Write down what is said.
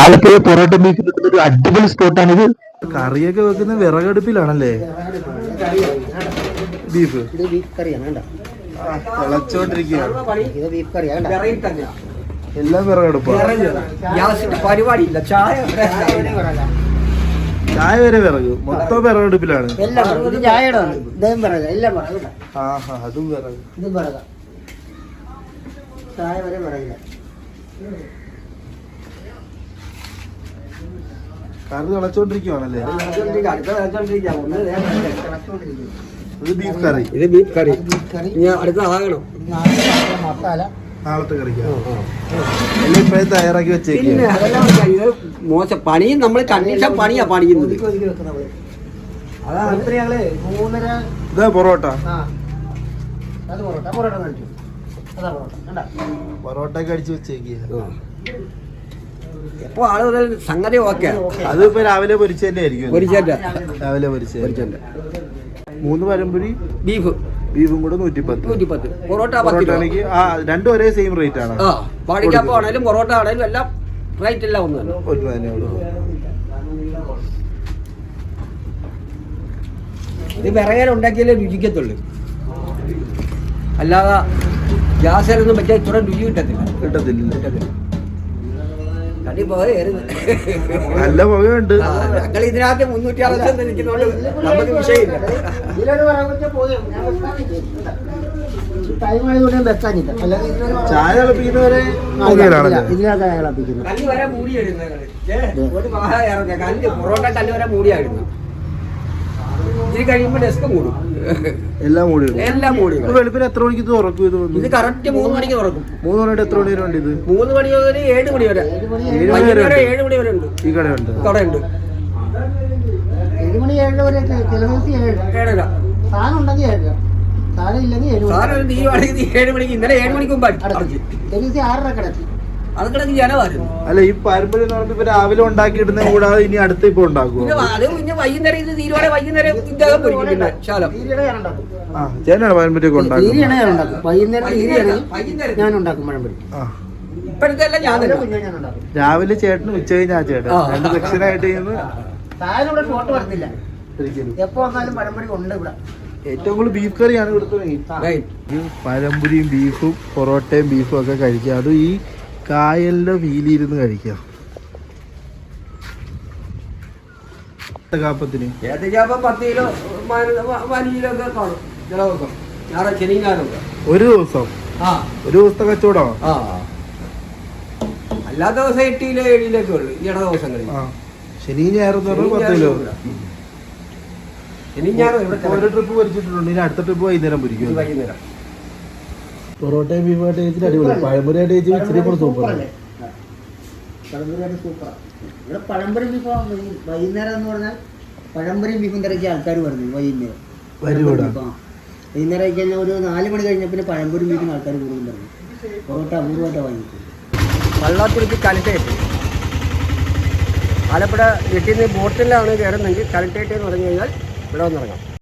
Alappuzha parotta beef കിട്ടുന്ന ഒരു അടിപൊളി സ്പോട്ടാണിത്. കറിയൊക്കെ വെക്കുന്ന വിറകടുപ്പിലാണല്ലേ ബീഫ്? ഇത് ബീഫ് കറിയാണ്. തിളച്ചോണ്ടിരിക്കുകയാണ്. ഇത് ബീഫ് കറിയാണ്. എല്ലാം വിറകടുപ്പാണ്. പരിപാടിയില്ല. ചായ ചായ വരെ വിറക്, മൊത്തം വിറകടുപ്പിലാണ്. എല്ലാം ഇത് ചായയുടെ ഇതേം വിറക്, എല്ലാം വിറക്. ആഹാ, അതും വിറക്. ഇതും വിറക. ചായ വരെ വിറകില്ല. കറി തിളച്ചോണ്ടിരിക്കുവാണല്ലേ? ഇത് ബീഫ് കറി. ഇത് ബീഫ് കറി. അടുത്ത ആകണം മസാല. നാളത്തെ കറിക്ക് എല്ലാം ഇപ്പഴേ തയ്യാറാക്കി വെച്ചേക്കും. മോശം പണിയും നമ്മൾ കണ്ടീഷൻ പണിയാ പണിയുന്നത്. ഇതാ പൊറോട്ട. പൊറോട്ട ഒക്കെ അടിച്ചു വെച്ചേക്കുക. എപ്പോ ആളുകൾ സംഗതി ഓക്കെ. അതിപ്പോ രാവിലെ പൊരിച്ചതന്നെ ആയിരിക്കും. രാവിലെ പൊരിച്ച 3 പഴംപൊരി ബീഫും കൂടെ 110. പൊറോട്ട രണ്ടും ഒരേ സെയിം റേറ്റ് ആണ്. പാടിക്കാപ്പം ആണേലും പൊറോട്ട ആണേലും എല്ലാം റേറ്റ് എല്ലാം ഒന്ന് തന്നെ ഉള്ളൂ. ഇത് വിറകേല ഉണ്ടാക്കിയാലേ രുചിക്കത്തുള്ളൂ, അല്ലാതെ ഗ്യാസിലൊന്നും പറ്റിയ ഇത്ര രുചി കിട്ടത്തില്ല. നല്ല പുകയുണ്ട്. ഞങ്ങൾ ഇതിനകത്ത് 360 നിൽക്കുന്നോണ്ട് നമുക്ക് വിഷയമില്ല. ചായ തിളപ്പിക്കുന്നവരെ കല്ല് വരെ മൂടിയായിരുന്നു. പൊറോട്ട കല്ല് വരെ മൂടിയായിരുന്നു. ഇത് കഴിയുമ്പോ ഡെസ്ക് മൂടും. എല്ലാം മൂടി. വെളുപ്പിന് എത്ര മണിക്ക് തുറക്കും? ഇത് കറക്റ്റ് 3 മണിക്ക് തുറക്കും. 3 മണിയുടെ എത്ര മണി വരെ ഉണ്ട്? ഇത് 3 മണി മുതൽ 7 മണി വരെ. 7 മണി വരെ ഉണ്ട്. ഈ കടയുണ്ട്. 7 മണി 7 വരെ. സാധനം ഉണ്ടെങ്കിൽ 7, സാധനം ഇല്ലെങ്കിൽ 7 മണിക്ക്. ഇന്നലെ 7 മണിക്ക് മുമ്പ് 6:30 കിടക്കി. അത് കിടക്ക് ജനമായിരുന്നു. അല്ല, ഈ പാരമ്പര്യം ഇപ്പൊ രാവിലെ ഉണ്ടാക്കിയിടുന്ന കൂടാതെ ഇനി അടുത്ത് ഇപ്പൊ ഉണ്ടാക്കും. അത് പിന്നെ വൈകുന്നേരം ഇത് തീരുവാടെ വൈകുന്നേരം ചേനാണ് പാരമ്പര്യമൊക്കെ ഉണ്ടാക്കും. ഞാൻ ഉണ്ടാക്കും പഴംപൊരി. ഇപ്പോഴത്തെ എല്ലാം ഞാൻ രാവിലെ ചേട്ടനും ഉച്ച കഴിഞ്ഞാ ചേട്ടൻ 2 സെക്ഷനായിട്ട് താഴെ ഷോട്ട് വരത്തില്ല. എപ്പോ വന്നാലും പഴംപൊരി ഉണ്ട് ഇവിടെ. ഏറ്റവും കൂടുതൽ ബീഫ് കറിയാണ് ഇവിടുത്തെ. പഴംപൊരിയും ബീഫും പൊറോട്ടയും ബീഫും ഒക്കെ കഴിക്കുക. അതും ഈ കായലിന്റെ വീലിരുന്ന് കഴിക്കാം. കാപ്പത്തിന് 10 കിലോ 15 കിലോ ഒക്കെ കാണും ചില ദിവസം. ഒരു ദിവസത്തെ കച്ചവടം. അല്ലാത്ത ദിവസം 8 കിലോ 7 കിലോ ഒക്കെ ഉള്ളു. ഇട ദിവസങ്ങളിൽ ശനി ഞായറും 10 കിലോ. ഒരു ട്രിപ്പ് പൊരിച്ചിട്ടുണ്ട്. ഇനി അടുത്ത ട്രിപ്പ് വൈകുന്നേരം പൊരിക്കും. പൊറോട്ടയും ബീഫായിട്ട് കഴിച്ചിട്ട് അടിപൊളി. പഴംപൊരിയായിട്ട് കഴിച്ച് ഇച്ചിരി കൂടെ സൂപ്പറാണ്. ഇവിടെ പഴംപൊരി ബീഫ് വൈകുന്നേരം എന്ന് പറഞ്ഞാൽ പഴംപൊരി ബീഫും തിരക്കി ആൾക്കാർ പറഞ്ഞു. വൈകുന്നേരം വൈകുന്നേരം കഴിഞ്ഞാൽ ഒരു 4 മണി കഴിഞ്ഞ പിന്നെ പഴംപൊരി ബീഫിന് ആൾക്കാർ കൂടുതൽ പറഞ്ഞു. പൊറോട്ട അപൂർവമായിട്ടാണ് വാങ്ങിക്കും. വള്ളത്തിലേക്ക് കലട്ടേറ്റ് ആലപ്പുഴ വീട്ടിൽ നിന്ന് ബോട്ടിലാണ് കയറുന്നെങ്കിൽ കലട്ടേറ്റ് എന്ന് പറഞ്ഞു കഴിഞ്ഞാൽ ഇവിടെ വന്നിറങ്ങാം.